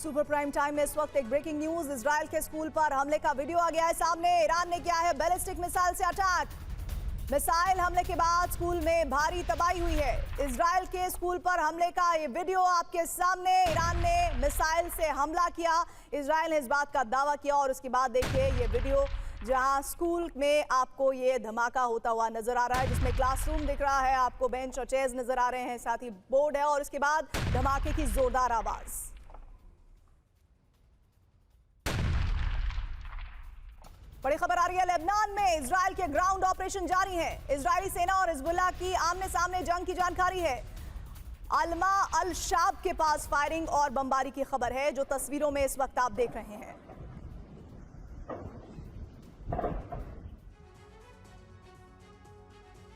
Super prime time में इस वक्त एक ब्रेकिंग न्यूज। इजराइल के स्कूल पर हमले का वीडियो आ गया है सामने। ईरान ने किया है बैलिस्टिक मिसाइल से अटैक। मिसाइल हमले के बाद स्कूल में भारी तबाही हुई है। इजराइल के स्कूल पर हमले का ये वीडियो आपके सामने। ईरान ने मिसाइल से हमला किया। इजराइल ने इस बात का दावा किया और उसके बाद देखिए ये वीडियो जहां स्कूल में आपको ये धमाका होता हुआ नजर आ रहा है, जिसमें क्लासरूम दिख रहा है, आपको बेंच और चेयर्स नजर आ रहे हैं, साथ ही बोर्ड है और उसके बाद धमाके की जोरदार आवाज। बड़ी खबर आ रही है, लेबनान में इजराइल के ग्राउंड ऑपरेशन जारी है। इजरायली सेना और हिजबुल्लाह की आमने सामने जंग की जानकारी है। अल्मा अल शाब के पास फायरिंग और बमबारी की खबर है, जो तस्वीरों में इस वक्त आप देख रहे हैं।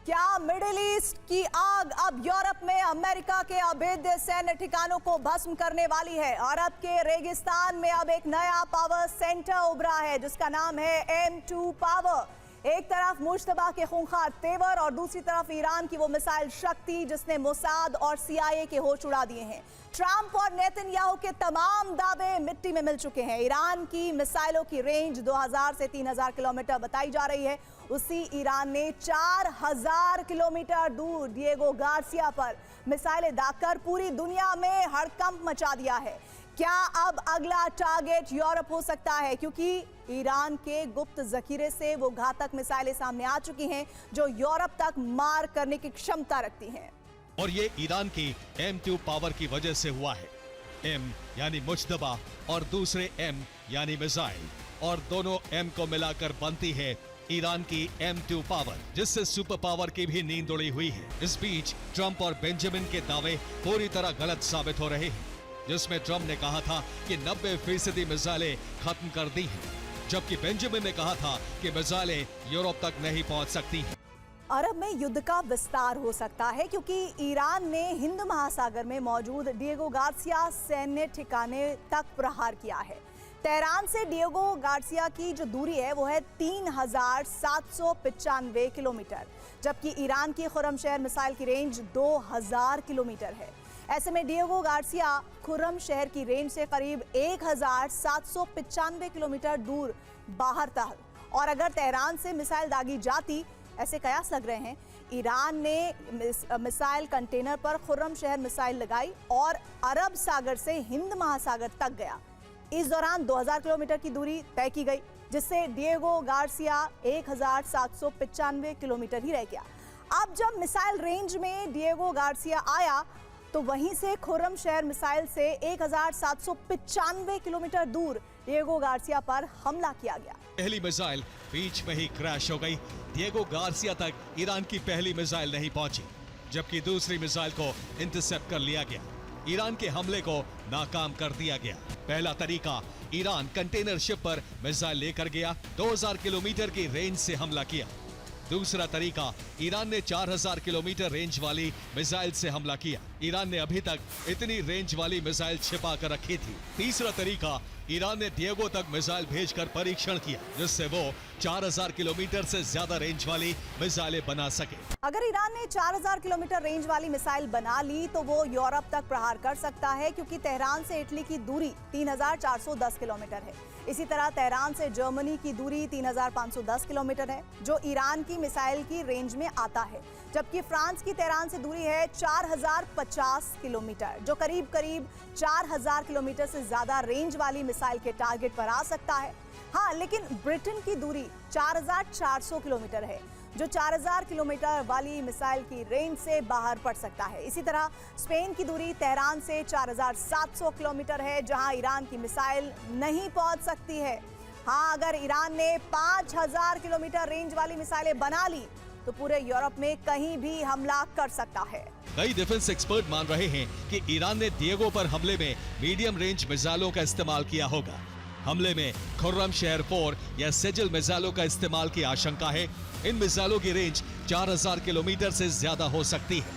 क्या मिडिल ईस्ट की आग अब यूरोप में अमेरिका के अभेद्य सैन्य ठिकानों को भस्म करने वाली है? अरब के रेगिस्तान में अब एक नया पावर सेंटर उभरा है, जिसका नाम है M2 पावर। एक तरफ मुश्तबा के खूंखार तेवर और दूसरी तरफ ईरान की वो मिसाइल शक्ति, जिसने मोसाद और CIA के होश उड़ा दिए हैं। ट्रंप और नेतन्याहू के तमाम दावे मिट्टी में मिल चुके हैं। ईरान की मिसाइलों की रेंज 2000 से 3000 किलोमीटर बताई जा रही है। उसी ईरान ने 4000 किलोमीटर दूर डिएगो गार्सिया पर मिसाइलें दागकर पूरी दुनिया में हड़कंप मचा दिया है। क्या अब अगला टारगेट यूरोप हो सकता है? क्योंकि ईरान के गुप्त जखीरे से वो घातक मिसाइलें सामने आ चुकी हैं, जो यूरोप तक मार करने की क्षमता रखती हैं। और ये ईरान की M2 पावर की वजह से हुआ है। M यानी मुश्तबा और दूसरे M यानी मिसाइल, और दोनों M को मिलाकर बनती है ईरान की M2 पावर, जिससे सुपर पावर की भी नींद उड़ी हुई है। इस बीच ट्रंप और बेंजामिन के दावे पूरी तरह गलत साबित हो रहे हैं, जिसमें ट्रंप ने कहा था कि 90% मिसाइलें खत्म कर दी हैं, जबकि बेंजामिन ने कहा था कि मिसाइलें यूरोप तक नहीं पहुंच सकती हैं। अरब में युद्ध का विस्तार हो सकता है, क्योंकि ईरान ने हिंद महासागर में मौजूद डिएगो गार्सिया सैन्य ठिकाने तक प्रहार किया है। तेहरान से डिएगो गार्सिया की जो दूरी है वो है 3795 किलोमीटर, जबकि ईरान की खुर्रमशहर मिसाइल की रेंज 2000 किलोमीटर है। ऐसे में डिएगो गार्सिया खुर्रमशहर की रेंज से करीब 1795 किलोमीटर दूर बाहर था, और अगर तेहरान से मिसाइल दागी जाती, ऐसे कयास लग रहे हैं, ईरान ने मिसाइल कंटेनर पर खुर्रमशहर मिसाइल लगाई और अरब सागर से हिंद महासागर तक गया। इस दौरान 2000 किलोमीटर की दूरी तय की गई, जिससे डिएगो गार्सिया 1795 किलोमीटर ही रह गया। अब जब मिसाइल रेंज में डिएगो गार्सिया आया, तो वहीं से खुर्रमशहर मिसाइल से 1795 किलोमीटर दूर डिएगो गार्सिया पर हमला किया गया। पहली मिसाइल बीच में ही क्रैश हो गई। डिएगो गार्सिया तक ईरान की पहली मिसाइल नहीं पहुंची, जबकि दूसरी मिसाइल को इंटरसेप्ट कर लिया गया। ईरान के हमले को नाकाम कर दिया गया। पहला तरीका, ईरान कंटेनर शिप पर मिसाइल लेकर गया, 2000 किलोमीटर की रेंज से हमला किया। दूसरा तरीका, ईरान ने 4000 किलोमीटर रेंज वाली मिसाइल से हमला किया। ईरान ने अभी तक इतनी रेंज वाली मिसाइल छिपा कर रखी थी। तीसरा तरीका, ईरान ने डिएगो तक मिसाइल भेजकर परीक्षण किया, जिससे वो 4000 किलोमीटर से ज्यादा रेंज वाली मिसाइलें बना सके। अगर ईरान ने 4000 किलोमीटर रेंज वाली मिसाइल बना ली, तो वो यूरोप तक प्रहार कर सकता है, क्योंकि तेहरान से इटली की दूरी 3410 किलोमीटर है। इसी तरह तेहरान से जर्मनी की दूरी 3510 किलोमीटर है, जो ईरान की मिसाइल की रेंज में आता है, जबकि फ्रांस की तेहरान से दूरी है 4050 किलोमीटर, जो करीब 4000 किलोमीटर से ज्यादा रेंज वाली मिसाइल के टारगेट पर आ सकता है। हाँ, लेकिन ब्रिटेन की दूरी 4400 किलोमीटर है, जो 4000 किलोमीटर वाली मिसाइल की रेंज से बाहर पड़ सकता है। इसी तरह स्पेन की दूरी तेहरान से 4700 किलोमीटर है, जहां ईरान की मिसाइल नहीं पहुंच सकती है। हाँ, अगर ईरान ने 5000 किलोमीटर रेंज वाली मिसाइलें बना ली, तो पूरे यूरोप में कहीं भी हमला कर सकता है। कई डिफेंस एक्सपर्ट मान रहे हैं कि ईरान ने डिएगो पर हमले में मीडियम रेंज मिसाइलों का इस्तेमाल किया होगा। हमले में खुर्रमशहर 4 या सेजल मिसाइलों का इस्तेमाल की आशंका है। इन मिसाइलों की रेंज 4000 किलोमीटर से ज्यादा हो सकती है।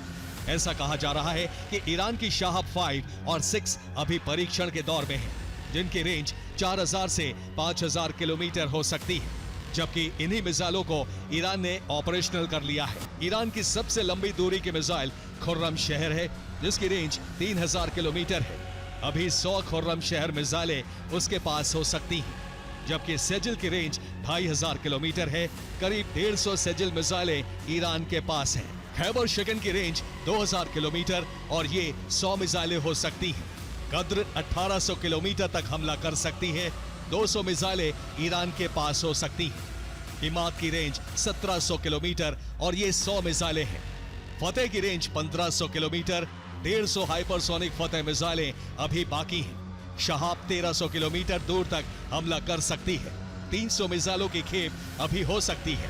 ऐसा कहा जा रहा है कि ईरान की शाहब 5 और 6 अभी परीक्षण के दौर में है, जिनकी रेंज 4000 से 5000 किलोमीटर हो सकती है, जबकि इन्हीं मिसाइलों को ईरान ने ऑपरेशनल कर लिया है। ईरान की सबसे लंबी दूरी की मिसाइल खुर्रमशहर है, जिसकी रेंज 3000 किलोमीटर है। अभी 100 खुर्रम शहर मिसाइलें उसके पास हो सकती हैं, जबकि सेजिल की रेंज 2500 किलोमीटर है। करीब 150 सेजिल मिसाइलें ईरान के पास हैं। खैबर शिकन की रेंज 2000 किलोमीटर और ये 100 मिसाइलें हो सकती हैं। कद्र 1800 किलोमीटर तक हमला कर सकती है। 200 मिसाइलें ईरान के पास हो सकती हैं। हिमात की रेंज 1700 किलोमीटर और ये 100 मिसाइलें हैं। फतेह की रेंज 1500 किलोमीटर, 150 हाइपरसोनिक फतेह मिसाइलें अभी बाकी हैं। शहाब 1300 किलोमीटर दूर तक हमला कर सकती है। 300 मिसाइलों की खेप अभी हो सकती है।